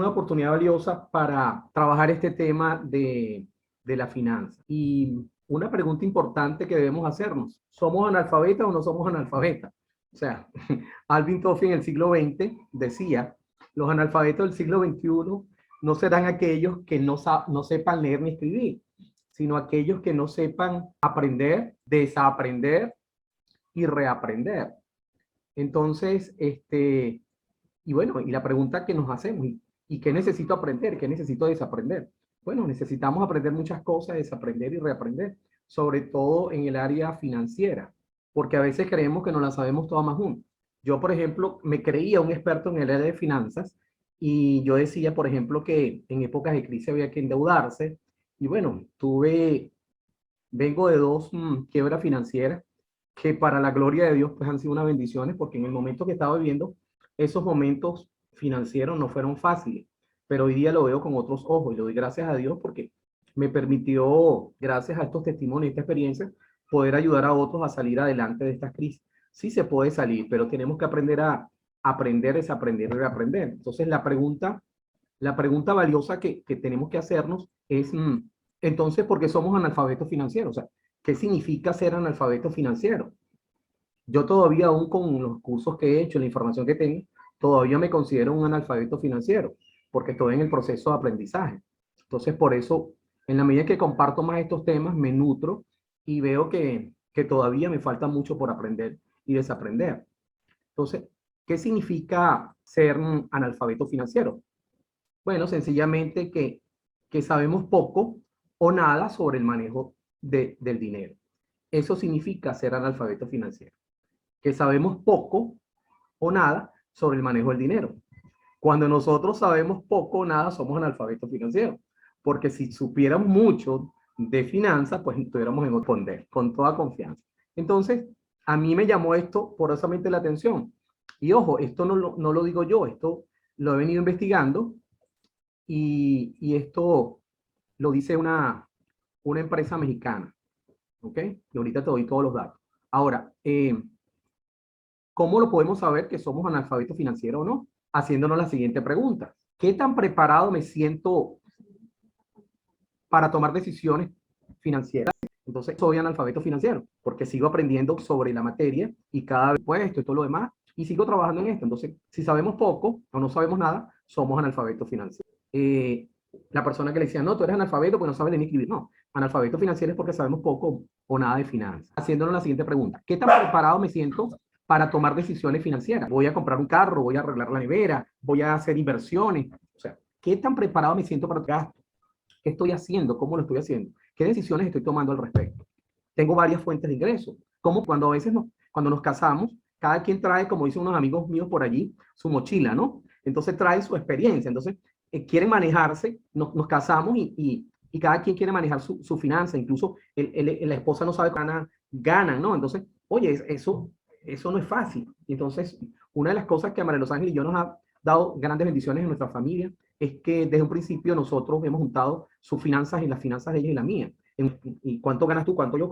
una oportunidad valiosa para trabajar este tema de la finanza. Y una pregunta importante que debemos hacernos, ¿somos analfabetas o no somos analfabetas? O sea, Alvin Toffler en el siglo XX decía, los analfabetos del siglo XXI no serán aquellos que no sepan leer ni escribir, sino aquellos que no sepan aprender, desaprender y reaprender. Entonces, y bueno, y la pregunta que nos hacemos, ¿y qué necesito aprender? ¿Qué necesito desaprender? Bueno, necesitamos aprender muchas cosas, desaprender y reaprender, sobre todo en el área financiera, porque a veces creemos que no la sabemos toda más uno. Yo, por ejemplo, me creía un experto en el área de finanzas y yo decía, por ejemplo, que en épocas de crisis había que endeudarse. Y bueno, vengo de dos quiebras financieras que para la gloria de Dios pues han sido unas bendiciones porque en el momento que estaba viviendo, esos momentos financieros no fueron fáciles, pero hoy día lo veo con otros ojos y le doy gracias a Dios porque me permitió, gracias a estos testimonios y esta experiencia, poder ayudar a otros a salir adelante de estas crisis. Sí se puede salir, pero tenemos que aprender a aprender, desaprender y reaprender. Entonces la pregunta valiosa que tenemos que hacernos es, entonces, ¿por qué somos analfabetos financieros? O sea, ¿qué significa ser analfabeto financiero? Yo todavía, aún con los cursos que he hecho, la información que tengo, todavía me considero un analfabeto financiero, porque estoy en el proceso de aprendizaje. Entonces, por eso, en la medida que comparto más estos temas, me nutro y veo que todavía me falta mucho por aprender y desaprender. Entonces, ¿qué significa ser un analfabeto financiero? Bueno, sencillamente que sabemos poco o nada sobre el manejo del dinero. Eso significa ser analfabeto financiero, que sabemos poco o nada sobre el manejo del dinero. Cuando nosotros sabemos poco o nada, somos analfabetos financieros, porque si supiéramos mucho de finanzas, pues estuviéramos en responder con toda confianza. Entonces, a mí me llamó esto porosamente la atención. Y ojo, esto no lo digo yo, esto lo he venido investigando y esto lo dice una empresa mexicana, ¿ok? Y ahorita te doy todos los datos. Ahora, ¿cómo lo podemos saber que somos analfabetos financieros o no? Haciéndonos la siguiente pregunta. ¿Qué tan preparado me siento para tomar decisiones financieras? Entonces, soy analfabeto financiero, porque sigo aprendiendo sobre la materia y cada vez puesto y todo lo demás, y sigo trabajando en esto. Entonces, si sabemos poco o no sabemos nada, somos analfabetos financieros. La persona que le decía, no, tú eres analfabeto porque no sabes leer ni escribir. No, analfabeto financiero es porque sabemos poco o nada de finanzas. Haciéndonos la siguiente pregunta. ¿Qué tan preparado me siento para tomar decisiones financieras? Voy a comprar un carro, voy a arreglar la nevera, voy a hacer inversiones. O sea, ¿qué tan preparado me siento para gasto? ¿Qué estoy haciendo? ¿Cómo lo estoy haciendo? ¿Qué decisiones estoy tomando al respecto? Tengo varias fuentes de ingresos. Como cuando a veces cuando nos casamos, cada quien trae, como dicen unos amigos míos por allí, su mochila, ¿no? Entonces trae su experiencia. Entonces quieren manejarse, nos casamos y cada quien quiere manejar su finanza. Incluso la esposa no sabe cuánto gana, ¿no? Entonces, oye, eso no es fácil. Entonces, una de las cosas que María Los Ángeles y yo nos ha dado grandes bendiciones en nuestra familia es que desde un principio nosotros hemos juntado sus finanzas y las finanzas de ella y la mía. Y cuánto ganas tú, cuánto yo,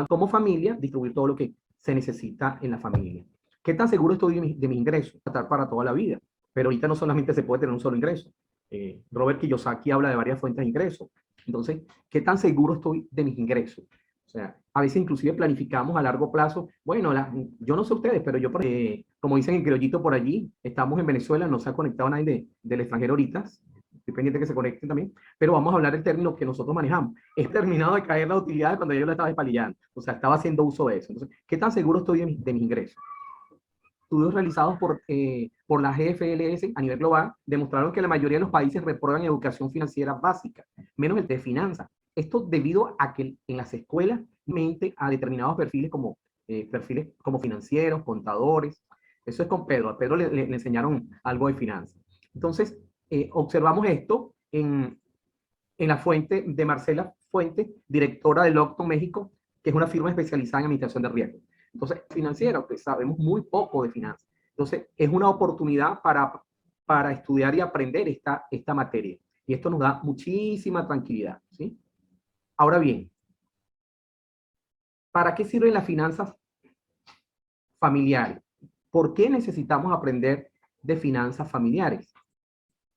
como familia, distribuir todo lo que se necesita en la familia. ¿Qué tan seguro estoy de mi ingreso? Para toda la vida. Pero ahorita no solamente se puede tener un solo ingreso. Robert Kiyosaki habla de varias fuentes de ingresos. Entonces, ¿qué tan seguro estoy de mis ingresos? O sea, a veces inclusive planificamos a largo plazo. Bueno, yo no sé ustedes, pero yo, como dicen en criollito por allí, estamos en Venezuela, no se ha conectado nadie del extranjero ahorita. Estoy pendiente que se conecten también, pero vamos a hablar del término que nosotros manejamos. He terminado de caer la utilidad cuando yo la estaba despalillando. O sea, estaba haciendo uso de eso. Entonces, ¿qué tan seguro estoy de mis ingresos? Estudios realizados por la GFLS a nivel global demostraron que la mayoría de los países reprueban educación financiera básica, menos el de finanzas. Esto debido a que en las escuelas mente a determinados perfiles como financieros, contadores. Eso es con Pedro. A Pedro le enseñaron algo de finanzas. Entonces, observamos esto en la fuente de Marcela Fuentes, directora de Locton México, que es una firma especializada en administración de riesgo. Entonces, financiera, pues sabemos muy poco de finanzas. Entonces, es una oportunidad para estudiar y aprender esta materia. Y esto nos da muchísima tranquilidad, ¿sí? Ahora bien, ¿para qué sirven las finanzas familiares? ¿Por qué necesitamos aprender de finanzas familiares?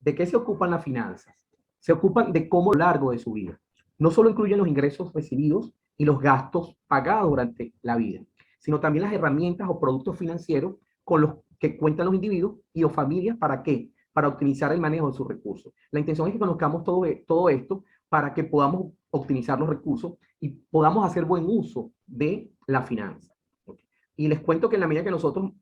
¿De qué se ocupan las finanzas? Se ocupan de cómo a lo largo de su vida. No solo incluyen los ingresos recibidos y los gastos pagados durante la vida, sino también las herramientas o productos financieros con los que cuentan los individuos y o familias. ¿Para qué? Para optimizar el manejo de sus recursos. La intención es que conozcamos todo esto para que podamos optimizar los recursos y podamos hacer buen uso de la finanza. Y les cuento que en la medida que nosotros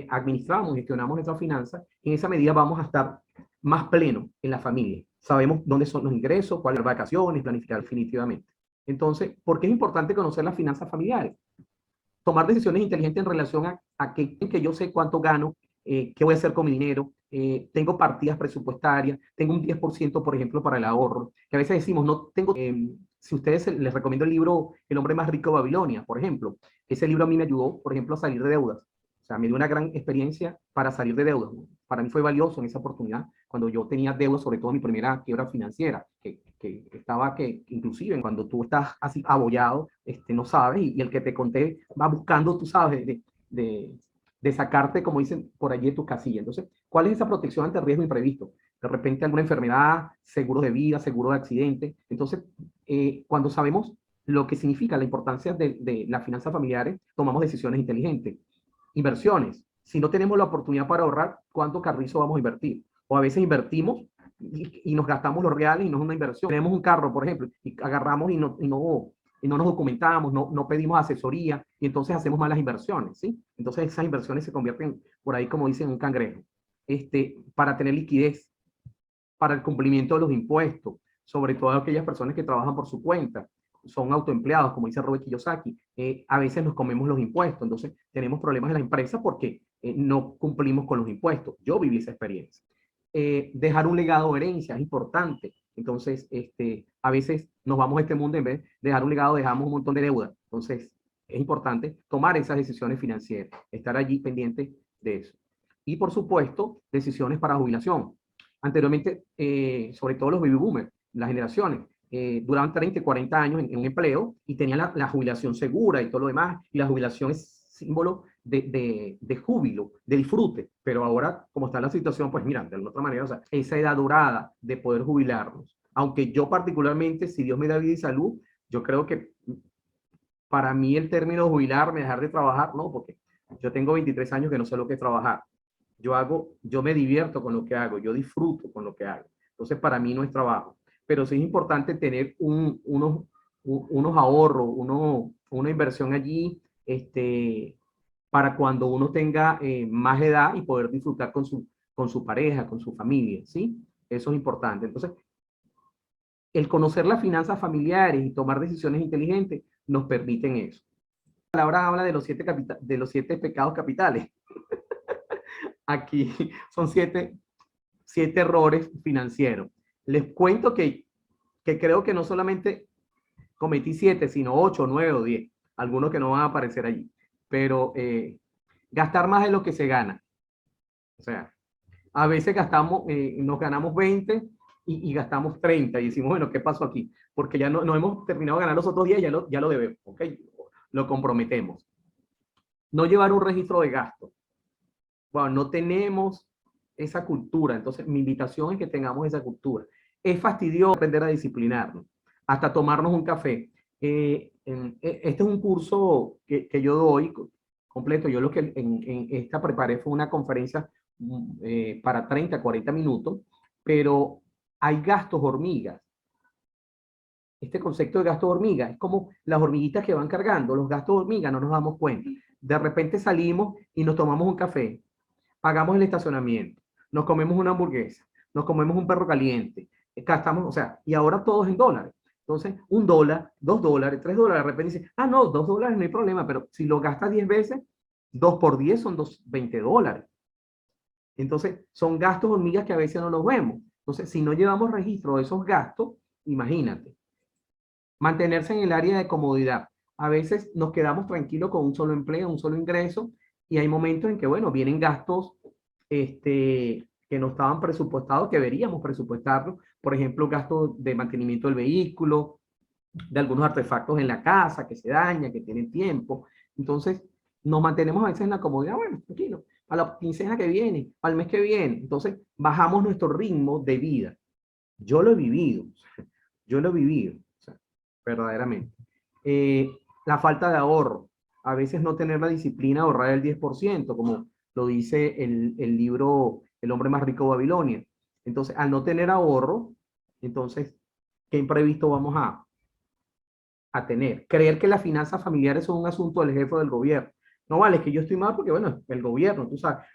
administramos, gestionamos nuestras finanzas, en esa medida vamos a estar más plenos en la familia. Sabemos dónde son los ingresos, cuáles son las vacaciones, planificar definitivamente. Entonces, ¿por qué es importante conocer las finanzas familiares? Tomar decisiones inteligentes en relación a que yo sé cuánto gano, qué voy a hacer con mi dinero, tengo partidas presupuestarias, tengo un 10%, por ejemplo, para el ahorro, que a veces decimos, no tengo, si ustedes les recomiendo el libro El hombre más rico de Babilonia, por ejemplo, ese libro a mí me ayudó, por ejemplo, a salir de deudas. O sea, me dio una gran experiencia para salir de deudas. Para mí fue valioso en esa oportunidad, cuando yo tenía deudas, sobre todo mi primera quiebra financiera, que estaba que inclusive cuando tú estás así abollado, no sabes, y el que te conté va buscando, tú sabes, de sacarte, como dicen por allí, de tus casillas. Entonces, ¿cuál es esa protección ante riesgo imprevisto? De repente alguna enfermedad, seguro de vida, seguro de accidente. Entonces, cuando sabemos lo que significa la importancia de las finanzas familiares, tomamos decisiones inteligentes. Inversiones. Si no tenemos la oportunidad para ahorrar, ¿cuánto carrizo vamos a invertir? O a veces invertimos y nos gastamos los reales y no es una inversión. Tenemos un carro, por ejemplo, y agarramos y no nos documentamos, no pedimos asesoría y entonces hacemos malas inversiones, ¿sí? Entonces esas inversiones se convierten por ahí, como dicen, en un cangrejo. Para tener liquidez, para el cumplimiento de los impuestos, sobre todo aquellas personas que trabajan por su cuenta, son autoempleados, como dice Robert Kiyosaki, a veces nos comemos los impuestos, entonces tenemos problemas en la empresa porque no cumplimos con los impuestos. Yo viví esa experiencia. Dejar un legado de herencia es importante. Entonces, a veces nos vamos a este mundo, en vez de dejar un legado, dejamos un montón de deuda. Entonces, es importante tomar esas decisiones financieras, estar allí pendiente de eso. Y, por supuesto, decisiones para jubilación. Anteriormente, sobre todo los baby boomers, las generaciones, duraban 30 y 40 años en un empleo y tenían la jubilación segura y todo lo demás, y la jubilación es símbolo de júbilo, de disfrute, pero ahora, como está la situación, pues mira, de alguna otra manera, o sea, esa edad dorada de poder jubilarnos, aunque yo particularmente, si Dios me da vida y salud, yo creo que para mí el término jubilarme, dejar de trabajar, no, porque yo tengo 23 años que no sé lo que es trabajar. Yo me divierto con lo que hago, yo disfruto con lo que hago. Entonces, para mí no es trabajo. Pero sí es importante tener unos ahorros, una inversión allí, para cuando uno tenga más edad y poder disfrutar con su pareja, con su familia, ¿sí? Eso es importante. Entonces, el conocer las finanzas familiares y tomar decisiones inteligentes nos permiten eso. La palabra habla de los 7 pecados capitales. Aquí son siete errores financieros. Les cuento que creo que no solamente cometí 7, sino 8, 9 o 10. Algunos que no van a aparecer allí. Pero gastar más de lo que se gana. O sea, a veces nos ganamos 20 y gastamos 30 y decimos, bueno, ¿qué pasó aquí? Porque ya no hemos terminado de ganar los otros 10, ya lo debemos, ¿ok? Lo comprometemos. No llevar un registro de gastos. Bueno, no tenemos esa cultura, entonces mi invitación es que tengamos esa cultura. Es fastidioso aprender a disciplinarnos, hasta tomarnos un café. Este es un curso que yo doy completo. Yo lo que en esta preparé fue una conferencia para 30, 40 minutos, pero hay gastos hormigas. Este concepto de gasto hormiga es como las hormiguitas que van cargando, los gastos hormiga no nos damos cuenta. De repente salimos y nos tomamos un café, pagamos el estacionamiento, nos comemos una hamburguesa, nos comemos un perro caliente, gastamos, o sea, y ahora todo es en dólares. Entonces, $1, $2, $3, de repente dice, no, $2 no hay problema, pero si lo gastas 10 veces, 2 por 10 son $20. Entonces, son gastos hormigas que a veces no los vemos. Entonces, si no llevamos registro de esos gastos, imagínate. Mantenerse en el área de comodidad. A veces nos quedamos tranquilos con un solo empleo, un solo ingreso, y hay momentos en que, bueno, vienen gastos que no estaban presupuestados, que deberíamos presupuestarlos. Por ejemplo, gastos de mantenimiento del vehículo, de algunos artefactos en la casa que se dañan, que tienen tiempo. Entonces, nos mantenemos a veces en la comodidad, bueno, tranquilo. a la quincena que viene, al mes que viene. Entonces, bajamos nuestro ritmo de vida. Yo lo he vivido, yo lo he vivido, o sea, verdaderamente. La falta de ahorro, a veces no tener la disciplina de ahorrar el 10%, como lo dice el libro El hombre más rico de Babilonia. Entonces, al no tener ahorro, entonces, ¿qué imprevisto vamos a tener? Creer que las finanzas familiares son un asunto del jefe del gobierno. No vale, es que yo estoy mal porque, bueno, el gobierno, tú sabes.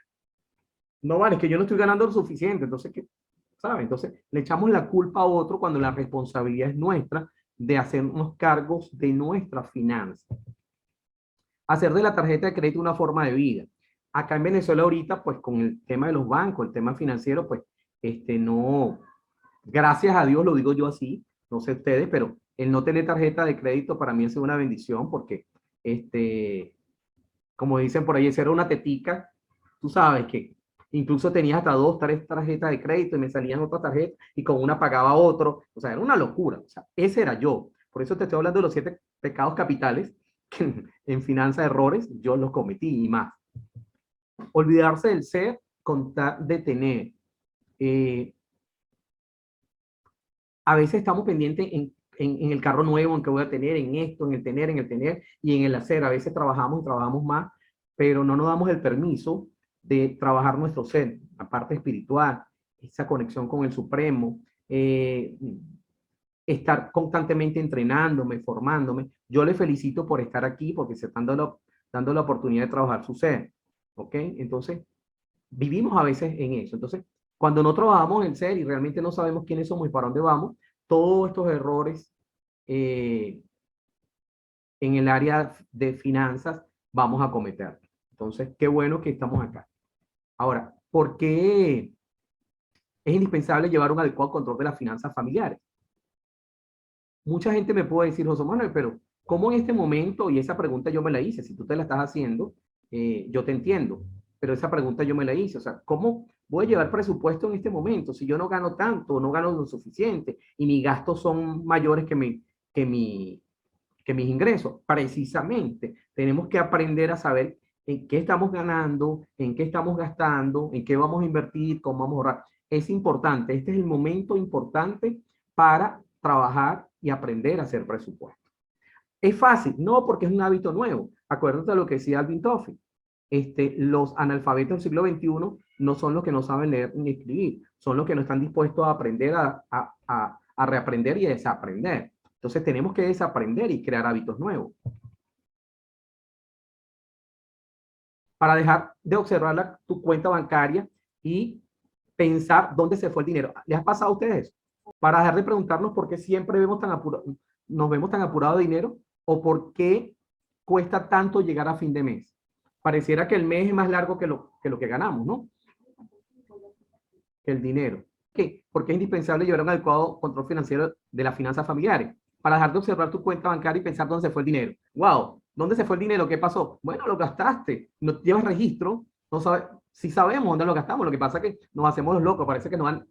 No vale, es que yo no estoy ganando lo suficiente. Entonces, ¿qué? ¿Sabe? Entonces, le echamos la culpa a otro cuando la responsabilidad es nuestra de hacernos cargos de nuestras finanzas. Hacer de la tarjeta de crédito una forma de vida. Acá en Venezuela ahorita, pues con el tema de los bancos, el tema financiero, pues, no, gracias a Dios, lo digo yo así, no sé ustedes, pero el no tener tarjeta de crédito para mí es una bendición porque, como dicen por ahí, esa era una tetica, tú sabes que incluso tenías hasta 2, 3 tarjetas de crédito y me salían otras tarjetas y con una pagaba otro, o sea, era una locura, o sea, ese era yo. Por eso te estoy hablando de los 7 pecados capitales que en finanzas errores yo los cometí y más. Olvidarse del ser, contar de tener. Eh, a veces estamos pendientes en el carro nuevo, en que voy a tener, en esto, en el tener y en el hacer. A veces trabajamos y trabajamos más, pero no nos damos el permiso de trabajar nuestro ser, la parte espiritual, esa conexión con el Supremo, estar constantemente entrenándome, formándome. Yo le felicito por estar aquí, porque se están dando la oportunidad de trabajar su ser, ¿ok? Entonces, vivimos a veces en eso. Entonces, cuando no trabajamos en ser y realmente no sabemos quiénes somos y para dónde vamos, todos estos errores eh, en el área de finanzas vamos a cometer. Entonces, qué bueno que estamos acá. Ahora, ¿por qué es indispensable llevar un adecuado control de las finanzas familiares? Mucha gente me puede decir, José Manuel, pero ¿cómo en este momento? Y esa pregunta yo me la hice, si tú te la estás haciendo, yo te entiendo, pero esa pregunta yo me la hice, o sea, ¿cómo voy a llevar presupuesto en este momento si yo no gano tanto, no gano lo suficiente y mis gastos son mayores que, mi, que mis ingresos? Precisamente, tenemos que aprender a saber en qué estamos ganando, en qué estamos gastando, en qué vamos a invertir, cómo vamos a ahorrar. Es importante, este es el momento importante para trabajar y aprender a hacer presupuesto. ¿Es fácil? No, porque es un hábito nuevo. Acuérdate de lo que decía Alvin Toffee. Los analfabetos del siglo XXI no son los que no saben leer ni escribir, son los que no están dispuestos a aprender a reaprender y a desaprender. Entonces tenemos que desaprender y crear hábitos nuevos. Para dejar de observar tu cuenta bancaria y pensar dónde se fue el dinero. ¿Les ha pasado a ustedes? Para dejar de preguntarnos por qué siempre nos vemos tan apurados de dinero o por qué cuesta tanto llegar a fin de mes. Pareciera que el mes es más largo que lo que ganamos, ¿no? Que el dinero. ¿Qué? Porque es indispensable llevar un adecuado control financiero de las finanzas familiares. Para dejar de observar tu cuenta bancaria y pensar dónde se fue el dinero. ¡Wow! ¿Dónde se fue el dinero? ¿Qué pasó? Bueno, lo gastaste. No llevas registro. No sabes, sí sabemos dónde lo gastamos. Lo que pasa es que nos hacemos los locos. Parece que nos dan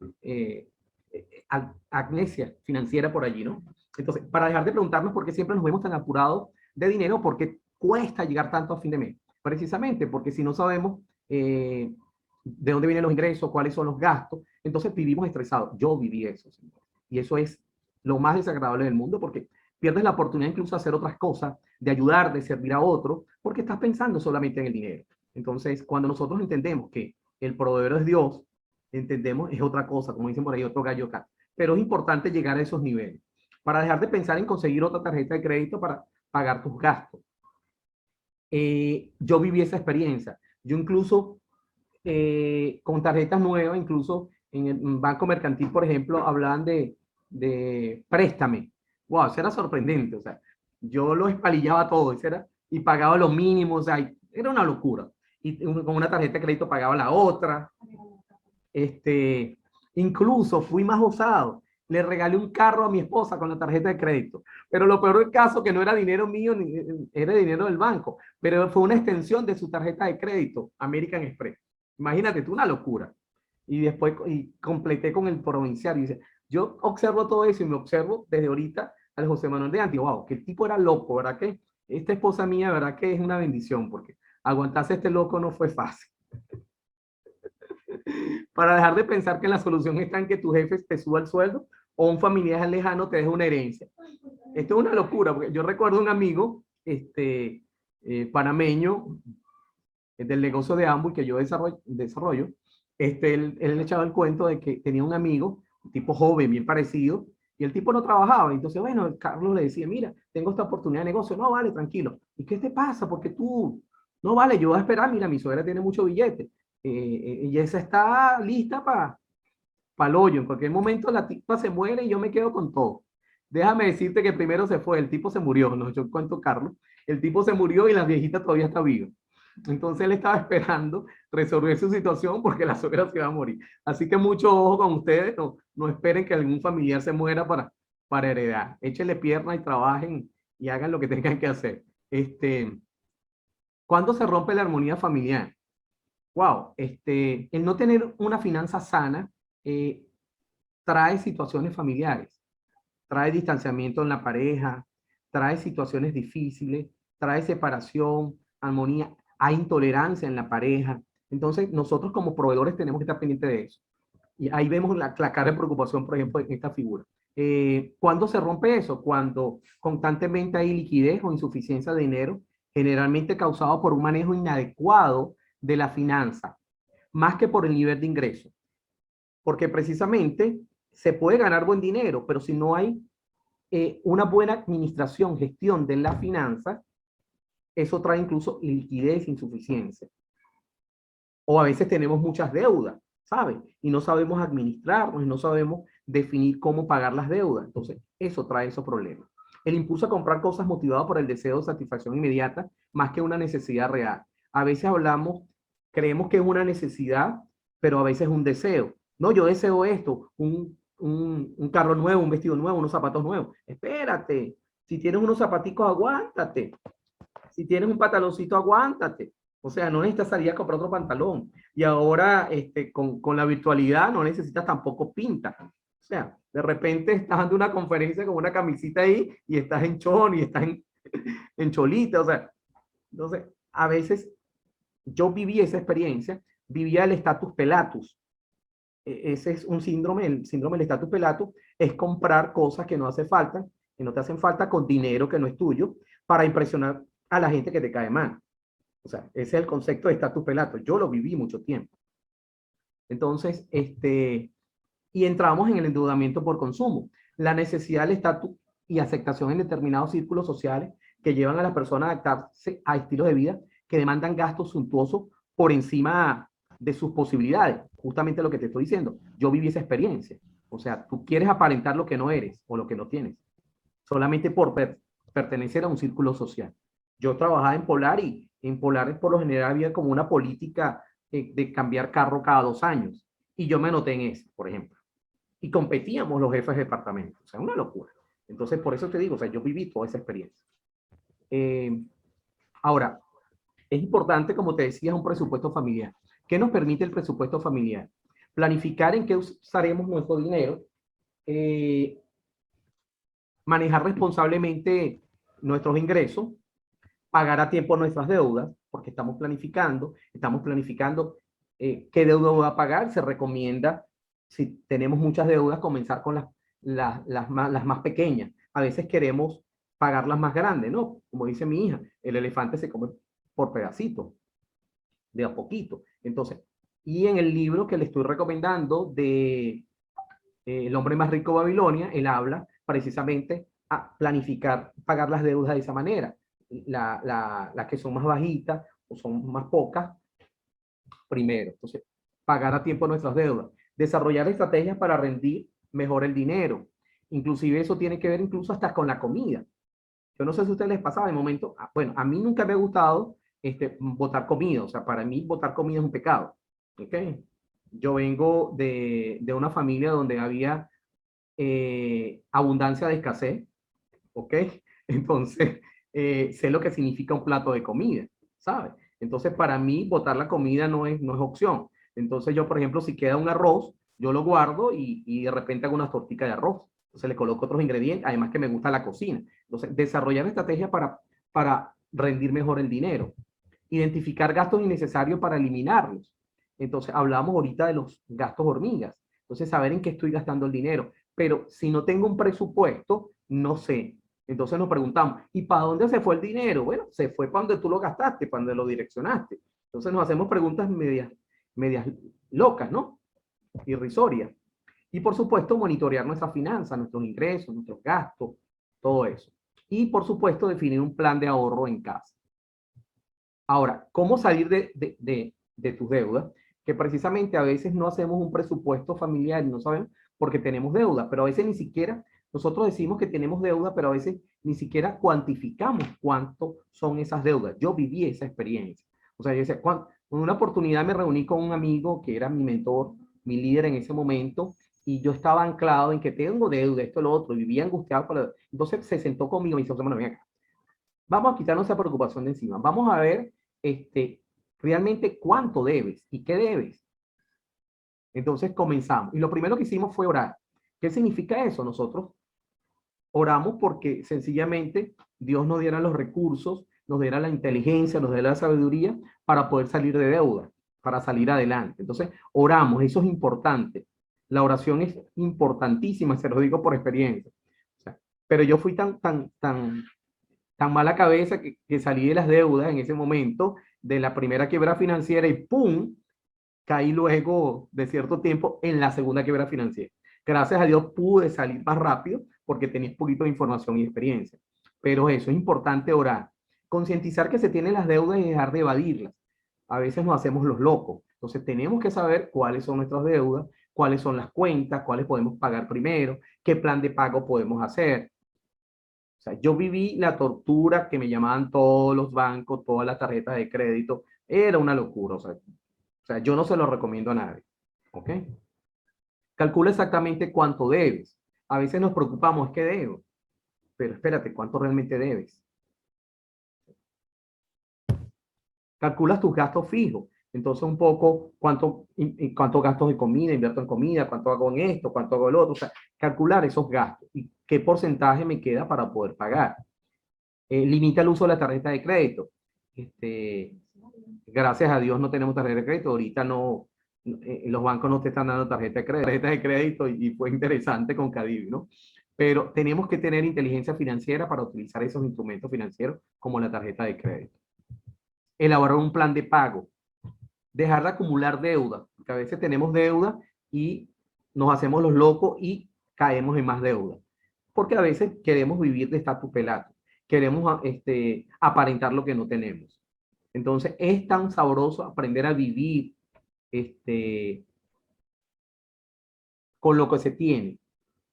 amnesia financiera por allí, ¿no? Entonces, para dejar de preguntarnos por qué siempre nos vemos tan apurados de dinero, por qué cuesta llegar tanto a fin de mes. Precisamente porque si no sabemos de dónde vienen los ingresos, cuáles son los gastos, entonces vivimos estresados. Yo viví eso, señor. Y eso es lo más desagradable del mundo porque pierdes la oportunidad incluso de hacer otras cosas, de ayudar, de servir a otros, porque estás pensando solamente en el dinero. Entonces, cuando nosotros entendemos que el proveedor es Dios, entendemos, es otra cosa, como dicen por ahí, otro gallo acá. Pero es importante llegar a esos niveles para dejar de pensar en conseguir otra tarjeta de crédito para pagar tus gastos. Yo viví esa experiencia. Yo incluso con tarjetas nuevas, incluso en el Banco Mercantil, por ejemplo, hablaban de préstame. Wow, eso era sorprendente. O sea, yo lo espalillaba todo y pagaba lo mínimo. O sea, era una locura. Y con una tarjeta de crédito pagaba la otra. Incluso fui más osado. Le regalé un carro a mi esposa con la tarjeta de crédito. Pero lo peor del caso que no era dinero mío, era dinero del banco. Pero fue una extensión de su tarjeta de crédito, American Express. Imagínate tú, una locura. Y después completé con el provincial. Y dice, yo observo todo eso y me observo desde ahorita al José Manuel de Antiguo. Wow, que el tipo era loco, ¿verdad? Que esta esposa mía, ¿verdad? Que es una bendición, porque aguantarse a este loco no fue fácil. Para dejar de pensar que la solución está en que tu jefe te suba el sueldo o un familiar lejano te deje una herencia. Esto es una locura, porque yo recuerdo un amigo panameño del negocio de Amway que yo desarrollo él le echaba el cuento de que tenía un amigo, un tipo joven, bien parecido, y el tipo no trabajaba. Entonces, bueno, Carlos le decía, mira, tengo esta oportunidad de negocio. No, vale, tranquilo. ¿Y qué te pasa? Porque tú, no, vale, yo voy a esperar. Mira, mi suegra tiene mucho billete. Y esa está lista para el hoyo. En cualquier momento la tipa se muere y yo me quedo con todo. Déjame decirte que primero se fue, el tipo se murió, no, yo cuento Carlos, el tipo se murió y la viejita todavía está viva. Entonces él estaba esperando resolver su situación porque la suegra se iba a morir. Así que mucho ojo con ustedes, no esperen que algún familiar se muera para heredar. Échenle pierna y trabajen y hagan lo que tengan que hacer. ¿Cuándo se rompe la armonía familiar? Wow, el no tener una finanza sana eh, trae situaciones familiares, trae distanciamiento en la pareja, trae situaciones difíciles, trae separación, armonía, hay intolerancia en la pareja. Entonces, nosotros como proveedores tenemos que estar pendientes de eso. Y ahí vemos la cara de preocupación, por ejemplo, en esta figura. ¿Cuándo se rompe eso? Cuando constantemente hay liquidez o insuficiencia de dinero, generalmente causado por un manejo inadecuado de la finanza, más que por el nivel de ingreso. Porque precisamente se puede ganar buen dinero, pero si no hay una buena administración, gestión de la finanza, eso trae incluso liquidez, insuficiencia. O a veces tenemos muchas deudas, ¿sabes? Y no sabemos administrarnos y no sabemos definir cómo pagar las deudas. Entonces, eso trae esos problemas. El impulso a comprar cosas motivado por el deseo de satisfacción inmediata más que una necesidad real. A veces creemos que es una necesidad, pero a veces es un deseo. No, yo deseo esto, un carro nuevo, un vestido nuevo, unos zapatos nuevos. Espérate, si tienes unos zapaticos, aguántate. Si tienes un pantaloncito, aguántate. O sea, no necesitas salir a comprar otro pantalón. Y ahora, con la virtualidad, no necesitas tampoco pinta. O sea, de repente estás dando una conferencia con una camisita ahí y estás en chon y estás en cholita. O sea, entonces, a veces yo viví esa experiencia, vivía el status pelatus. Ese es un síndrome, el síndrome del status pelatus, es comprar cosas que no hace falta, que no te hacen falta con dinero que no es tuyo, para impresionar a la gente que te cae mal. O sea, ese es el concepto de estatus pelato. Yo lo viví mucho tiempo. Entonces, y entramos en el endeudamiento por consumo. La necesidad del estatus y aceptación en determinados círculos sociales que llevan a las personas a adaptarse a estilos de vida que demandan gastos suntuosos por encima de sus posibilidades. Justamente lo que te estoy diciendo. Yo viví esa experiencia. O sea, tú quieres aparentar lo que no eres o lo que no tienes, solamente por pertenecer a un círculo social. Yo trabajaba en Polar y en Polar por lo general había como una política de cambiar carro cada 2 años. Y yo me anoté en eso, por ejemplo. Y competíamos los jefes de departamento. O sea, una locura. Entonces, por eso te digo, o sea, yo viví toda esa experiencia. Ahora, es importante, como te decía, un presupuesto familiar. ¿Qué nos permite el presupuesto familiar? Planificar en qué usaremos nuestro dinero, manejar responsablemente nuestros ingresos, pagar a tiempo nuestras deudas, porque estamos planificando qué deuda va a pagar. Se recomienda, si tenemos muchas deudas, comenzar con las más pequeñas. A veces queremos pagar las más grandes, ¿no? Como dice mi hija, el elefante se come por pedacitos, de a poquito. Entonces, y en el libro que le estoy recomendando de El hombre más rico de Babilonia, él habla precisamente a planificar, pagar las deudas de esa manera. Las que son más bajitas o son más pocas, primero. Entonces, pagar a tiempo nuestras deudas. Desarrollar estrategias para rendir mejor el dinero. Inclusive eso tiene que ver incluso hasta con la comida. Yo no sé si a ustedes les pasaba de momento, bueno, a mí nunca me ha gustado botar comida. O sea, para mí botar comida es un pecado. ¿Ok? Yo vengo de una familia donde había abundancia de escasez, ¿ok? Entonces, sé lo que significa un plato de comida, ¿sabes? Entonces, para mí, botar la comida no es opción. Entonces, yo, por ejemplo, si queda un arroz, yo lo guardo y de repente hago una tortica de arroz. Entonces, le coloco otros ingredientes, además que me gusta la cocina. Entonces, desarrollar estrategias para rendir mejor el dinero. Identificar gastos innecesarios para eliminarlos. Entonces, hablamos ahorita de los gastos hormigas. Entonces, saber en qué estoy gastando el dinero. Pero si no tengo un presupuesto, no sé. Entonces nos preguntamos, ¿y para dónde se fue el dinero? Bueno, se fue para donde tú lo gastaste, para donde lo direccionaste. Entonces nos hacemos preguntas medias locas, ¿no? Irrisorias. Y por supuesto, monitorear nuestras finanzas, nuestros ingresos, nuestros gastos, todo eso. Y por supuesto, definir un plan de ahorro en casa. Ahora, ¿cómo salir de tus deudas? Que precisamente a veces no hacemos un presupuesto familiar y no sabemos porque tenemos deuda, pero a veces ni siquiera, nosotros decimos que tenemos deuda, pero a veces ni siquiera cuantificamos cuánto son esas deudas. Yo viví esa experiencia. O sea, yo decía, en una oportunidad me reuní con un amigo que era mi mentor, mi líder en ese momento, y yo estaba anclado en que tengo deuda, esto, lo otro, y vivía angustiado por la... Entonces se sentó conmigo y me dijo, bueno, ven acá, vamos a quitarnos esa preocupación de encima, vamos a ver realmente cuánto debes y qué debes. Entonces comenzamos. Y lo primero que hicimos fue orar. ¿Qué significa eso? Nosotros oramos porque sencillamente Dios nos diera los recursos, nos diera la inteligencia, nos diera la sabiduría para poder salir de deuda, para salir adelante. Entonces oramos, eso es importante. La oración es importantísima, se lo digo por experiencia. O sea, pero yo fui tan mala cabeza que salí de las deudas en ese momento, de la primera quiebra financiera y ¡pum! Caí luego de cierto tiempo en la segunda quiebra financiera. Gracias a Dios pude salir más rápido porque tenía un poquito de información y experiencia. Pero eso es importante orar. Concientizar que se tienen las deudas y dejar de evadirlas. A veces nos hacemos los locos. Entonces tenemos que saber cuáles son nuestras deudas, cuáles son las cuentas, cuáles podemos pagar primero, qué plan de pago podemos hacer. O sea, yo viví la tortura que me llamaban todos los bancos, todas las tarjetas de crédito. Era una locura. O sea, yo no se lo recomiendo a nadie. ¿Ok? Calcula exactamente cuánto debes. A veces nos preocupamos, es que debo. Pero espérate, ¿cuánto realmente debes? Calculas tus gastos fijos. Entonces, un poco, cuánto gastos de comida, invierto en comida, cuánto hago en esto, cuánto hago en lo otro. O sea, calcular esos gastos y qué porcentaje me queda para poder pagar. Limita el uso de la tarjeta de crédito. Gracias a Dios no tenemos tarjeta de crédito. Ahorita no, los bancos no te están dando tarjeta de crédito y fue interesante con Cadivi, ¿no? Pero tenemos que tener inteligencia financiera para utilizar esos instrumentos financieros como la tarjeta de crédito. Elaborar un plan de pago. Dejar de acumular deuda, porque a veces tenemos deuda y nos hacemos los locos y caemos en más deuda. Porque a veces queremos vivir de estatus pelato, queremos aparentar lo que no tenemos. Entonces es tan sabroso aprender a vivir con lo que se tiene.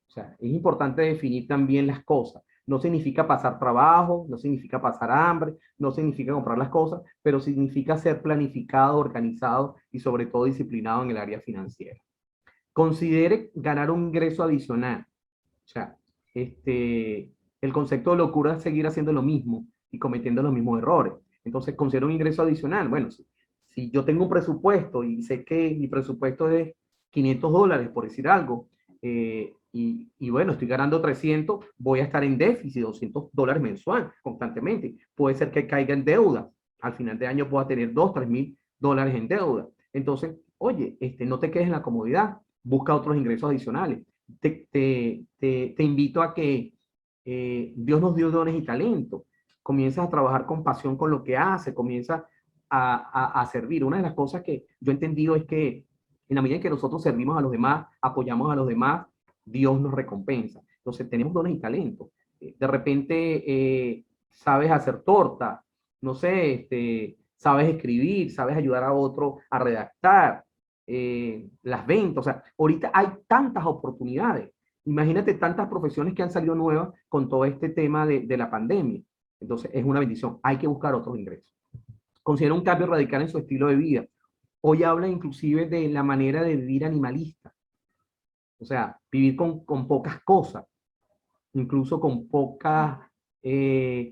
O sea, es importante definir también las cosas. No significa pasar trabajo, no significa pasar hambre, no significa comprar las cosas, pero significa ser planificado, organizado y sobre todo disciplinado en el área financiera. Considere ganar un ingreso adicional. O sea, el concepto de locura es seguir haciendo lo mismo y cometiendo los mismos errores. Entonces, considera un ingreso adicional. Bueno, si yo tengo un presupuesto y sé que mi presupuesto es $500, por decir algo, y bueno, estoy ganando 300, voy a estar en déficit, $200 mensual, constantemente. Puede ser que caiga en deuda. Al final de año pueda tener 2, 3 mil dólares en deuda. Entonces, oye, no te quedes en la comodidad, busca otros ingresos adicionales. Te invito a que Dios nos dio dones y talentos. Comienzas a trabajar con pasión con lo que hace, comienza a servir. Una de las cosas que yo he entendido es que en la medida en que nosotros servimos a los demás, apoyamos a los demás, Dios nos recompensa. Entonces tenemos dones y talentos. De repente sabes hacer torta, no sé, sabes escribir, sabes ayudar a otro a redactar, las ventas. O sea, ahorita hay tantas oportunidades. Imagínate tantas profesiones que han salido nuevas con todo este tema de la pandemia. Entonces, es una bendición. Hay que buscar otros ingresos. Considera un cambio radical en su estilo de vida. Hoy habla inclusive de la manera de vivir animalista. O sea, vivir con pocas cosas, incluso con pocas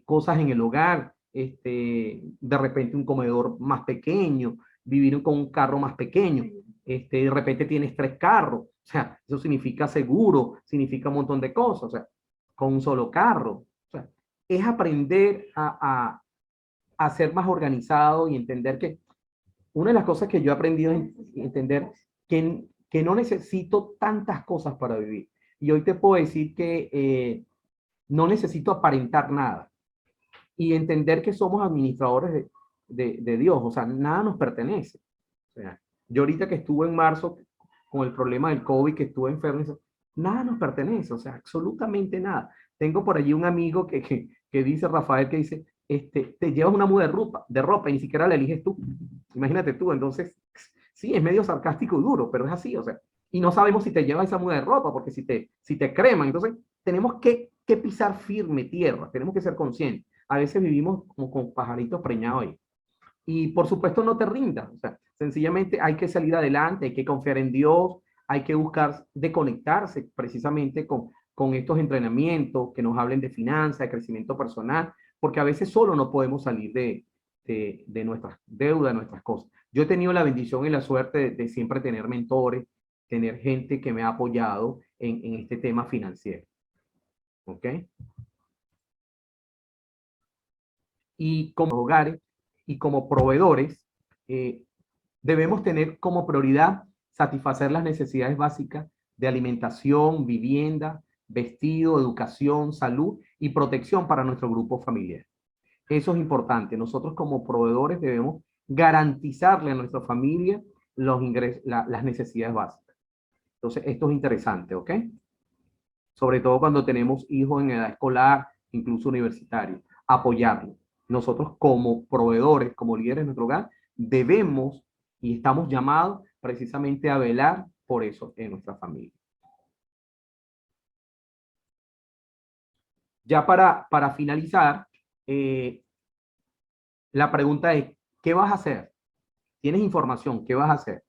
cosas en el hogar. De repente un comedor más pequeño, vivir con un carro más pequeño. De repente tienes 3 carros. O sea, eso significa seguro, significa un montón de cosas. O sea, con un solo carro. O sea, es aprender a ser más organizado y entender que una de las cosas que yo he aprendido es entender que no necesito tantas cosas para vivir. Y hoy te puedo decir que no necesito aparentar nada y entender que somos administradores de Dios, o sea, nada nos pertenece. O sea, yo ahorita que estuve en marzo con el problema del COVID, que estuve enfermo, nada nos pertenece, o sea, absolutamente nada. Tengo por allí un amigo que dice, Rafael, que dice, te llevas una muda de ropa y ni siquiera la eliges tú. Imagínate tú, entonces, sí, es medio sarcástico y duro, pero es así, o sea, y no sabemos si te llevas esa muda de ropa, porque si te creman, entonces tenemos que pisar firme tierra, tenemos que ser conscientes. A veces vivimos como con pajaritos preñados ahí. Y por supuesto no te rindas, o sea, sencillamente hay que salir adelante, hay que confiar en Dios, hay que buscar de conectarse precisamente con estos entrenamientos que nos hablen de finanzas, de crecimiento personal, porque a veces solo no podemos salir de nuestras deudas, de nuestras cosas. Yo he tenido la bendición y la suerte de siempre tener mentores, tener gente que me ha apoyado en este tema financiero. ¿Ok? Y como hogares y como proveedores, eh, debemos tener como prioridad satisfacer las necesidades básicas de alimentación, vivienda, vestido, educación, salud y protección para nuestro grupo familiar. Eso es importante. Nosotros como proveedores debemos garantizarle a nuestra familia los ingresos, las necesidades básicas. Entonces, esto es interesante, ¿ok? Sobre todo cuando tenemos hijos en edad escolar, incluso universitaria, apoyarlos. Nosotros como proveedores, como líderes de nuestro hogar, debemos y estamos llamados precisamente a velar por eso en nuestra familia. Ya para finalizar, la pregunta es, ¿qué vas a hacer? ¿Tienes información? ¿Qué vas a hacer?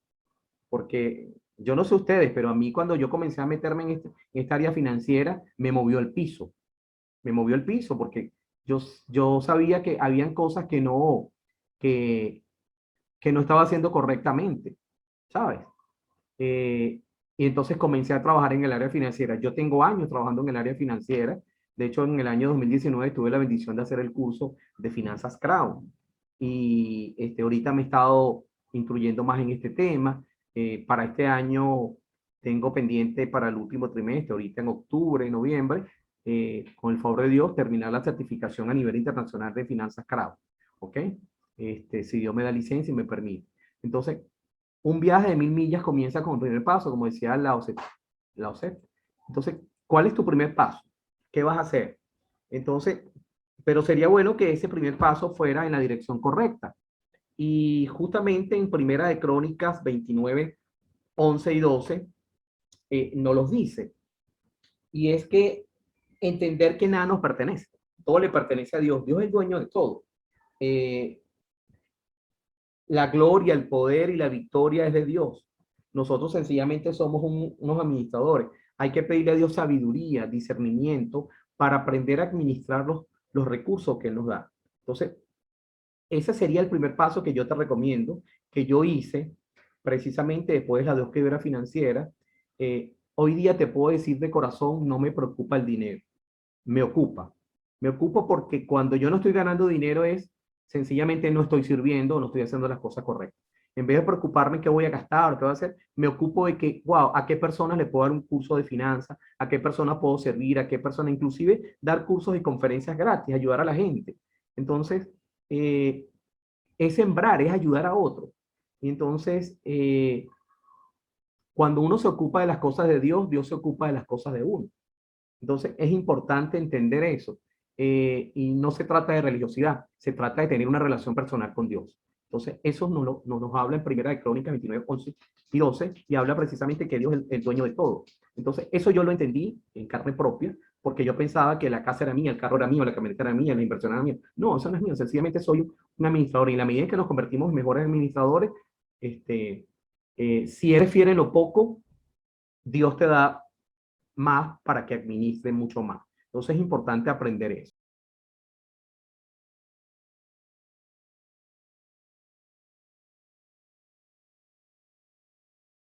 Porque yo no sé ustedes, pero a mí cuando yo comencé a meterme en esta área financiera, me movió el piso. Me movió el piso porque yo sabía que habían cosas que, que no estaba haciendo correctamente, ¿sabes? Eh, y entonces comencé a trabajar en el área financiera. Yo tengo años trabajando en el área financiera. De hecho, en el año 2019 tuve la bendición de hacer el curso de Finanzas Crown. Y ahorita me he estado instruyendo más en este tema. Para este año tengo pendiente para el último trimestre, ahorita en octubre, noviembre, con el favor de Dios, terminar la certificación a nivel internacional de Finanzas Crown. ¿Ok? Si Dios me da licencia y me permite. Entonces, un viaje de 1000 millas comienza con el primer paso, como decía la OCEP. Entonces, ¿cuál es tu primer paso? ¿Qué vas a hacer? Entonces, pero sería bueno que ese primer paso fuera en la dirección correcta. Y justamente en Primera de Crónicas 29, 11 y 12 nos los dice. Y es que entender que nada nos pertenece. Todo le pertenece a Dios. Dios es el dueño de todo. Eh, la gloria, el poder y la victoria es de Dios. Nosotros sencillamente somos unos administradores. Hay que pedirle a Dios sabiduría, discernimiento para aprender a administrar los recursos que Él nos da. Entonces, ese sería el primer paso que yo te recomiendo, que yo hice precisamente después de la quiebra financiera. Hoy día te puedo decir de corazón, no me preocupa el dinero, me ocupa. Me ocupo porque cuando yo no estoy ganando dinero es sencillamente no estoy sirviendo, no estoy haciendo las cosas correctas. En vez de preocuparme qué voy a gastar, qué voy a hacer, me ocupo de que, wow, a qué personas le puedo dar un curso de finanzas, a qué personas puedo servir, a qué personas, inclusive dar cursos y conferencias gratis, ayudar a la gente. Entonces, eh, es sembrar, es ayudar a otros. Y entonces, cuando uno se ocupa de las cosas de Dios, Dios se ocupa de las cosas de uno. Entonces, es importante entender eso. Y no se trata de religiosidad, se trata de tener una relación personal con Dios. Entonces, eso nos habla en Primera de Crónicas 29, 11 y 12, y habla precisamente que Dios es el dueño de todo. Entonces, eso yo lo entendí en carne propia, porque yo pensaba que la casa era mía, el carro era mío, la camioneta era mía, la inversión era mía. No, eso no es mío, sencillamente soy un administrador. Y en la medida en que nos convertimos en mejores administradores, si eres fiel en lo poco, Dios te da más para que administre mucho más. Entonces es importante aprender eso.